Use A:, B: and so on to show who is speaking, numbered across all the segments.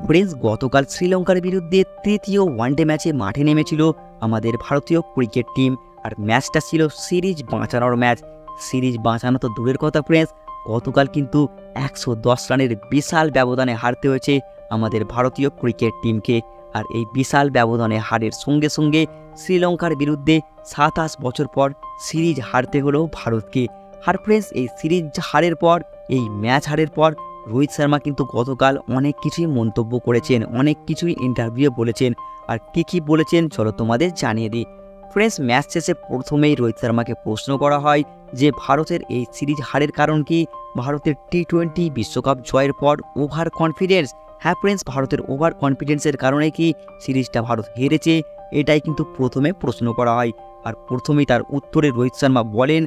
A: Friends, গতকাল শ্রীলঙ্কার বিরুদ্ধে তৃতীয় ওয়ানডে ম্যাচে মাঠে নেমেছিল আমাদের ভারতীয় ক্রিকেট টিম। আর ম্যাচটা ছিল সিরিজ বাঁচানোর ম্যাচ। সিরিজ বাঁচানো তো দূরের কথা ফ্রেন্ডস, গতকাল কিন্তু 110 রানের বিশাল ব্যবধানে হারতে হয়েছে আমাদের ভারতীয় ক্রিকেট টিমকে। আর এই বিশাল ব্যবধানে হারের সঙ্গে সঙ্গে শ্রীলঙ্কার বিরুদ্ধে 27 বছর পর সিরিজ হারতে হলো ভারতকে। আর ফ্রেন্ডস, এই সিরিজ হারের পর, এই ম্যাচ হারের পর রোহিত শর্মা কিন্তু গতকাল অনেক কিছুই মন্তব্য করেছেন, অনেক কিছুই ইন্টারভিউ বলেছেন। আর কী বলেছেন চলো তোমাদের জানিয়ে দিই। ফ্রেন্ডস, ম্যাচ শেষে প্রথমেই রোহিত শর্মাকে প্রশ্ন করা হয় যে ভারতের এই সিরিজ হারের কারণ কি। ভারতের টি-20 বিশ্বকাপ জয়ের পর ওভার কনফিডেন্স। হ্যাঁ ফ্রেন্ডস, ভারতের ওভার কনফিডেন্সের কারণে কি সিরিজটা ভারত হেরেছে, এটাই কিন্তু প্রথমে প্রশ্ন করা হয়। আর প্রথমেই তার উত্তরে রোহিত শর্মা বলেন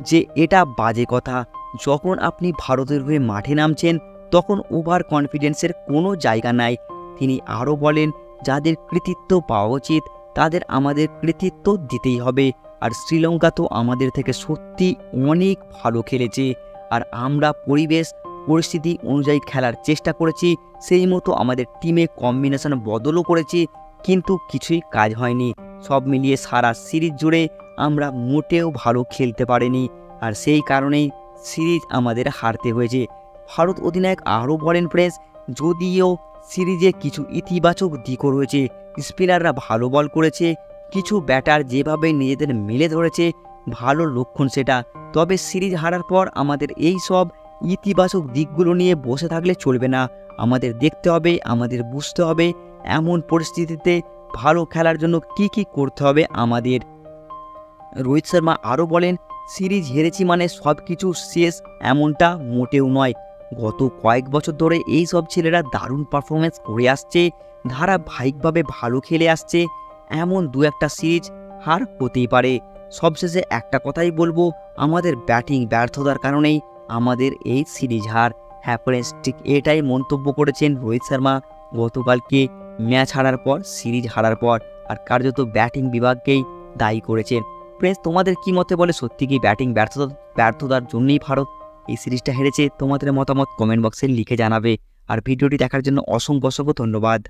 A: যে এটা বাজে কথা। যখন আপনি ভারতের হয়ে মাঠে নামছেন তখন ওভার কনফিডেন্সের কোনো জায়গা নাই। তিনি আরও বলেন, যাদের কৃতিত্ব পাওয়া উচিত তাদের আমাদের কৃতিত্ব দিতেই হবে। আর শ্রীলঙ্কা তো আমাদের থেকে সত্যি অনেক ভালো খেলেছে। আর আমরা পরিস্থিতি অনুযায়ী খেলার চেষ্টা করেছি, সেই মতো আমাদের টিমে কম্বিনেশন বদলও করেছি, কিন্তু কিছুই কাজ হয়নি। সব মিলিয়ে সারা সিরিজ জুড়ে আমরা মোটেও ভালো খেলতে পারিনি। আর সেই কারণেই সিরিজ আমাদের হারতে হয়েছে। ভারত অধিনায়ক আরও বলেন, ফ্রেন্ডস, যদিও সিরিজে কিছু ইতিবাচক দিকও রয়েছে, স্পিনাররা ভালো বল করেছে, কিছু ব্যাটার যেভাবে নিজেদের মেলে ধরেছে, ভালো লক্ষণ সেটা। তবে সিরিজ হারার পর আমাদের এই সব ইতিবাচক দিকগুলো নিয়ে বসে থাকলে চলবে না। আমাদের দেখতে হবে, আমাদের বুঝতে হবে এমন পরিস্থিতিতে ভালো খেলার জন্য কি করতে হবে আমাদের। রোহিত শর্মা আরও বলেন, সিরিজ হেরেছি মানে সব কিছু শেষ এমনটা মোটেও নয়। গত কয়েক বছর ধরে এই সব ছেলেরা দারুণ পারফরমেন্স করে আসছে, ধারাবাহিকভাবে ভালো খেলে আসছে। এমন দু একটা সিরিজ হার হতেই পারে। সবশেষে একটা কথাই বলবো, আমাদের ব্যাটিং ব্যর্থতার কারণেই আমাদের এই সিরিজ হার। হ্যাঁ ফ্রেন্ডস, ঠিক এটাই মন্তব্য করেছেন রোহিত শর্মা গতকালকে ম্যাচ হারার পর, সিরিজ হারার পর। আর কার্যত ব্যাটিং বিভাগকেই দায়ী করেছেন। ফ্রেন্ডস, তোমাদের কি মতে বলে, সত্যি কি ব্যাটিং ব্যর্থতার জন্যই ভারত এই সিরিজটা হেরেছে? তোমাদের মতামত কমেন্ট বক্সে লিখে জানাবে। আর ভিডিওটি দেখার জন্য অসংখ্য ধন্যবাদ।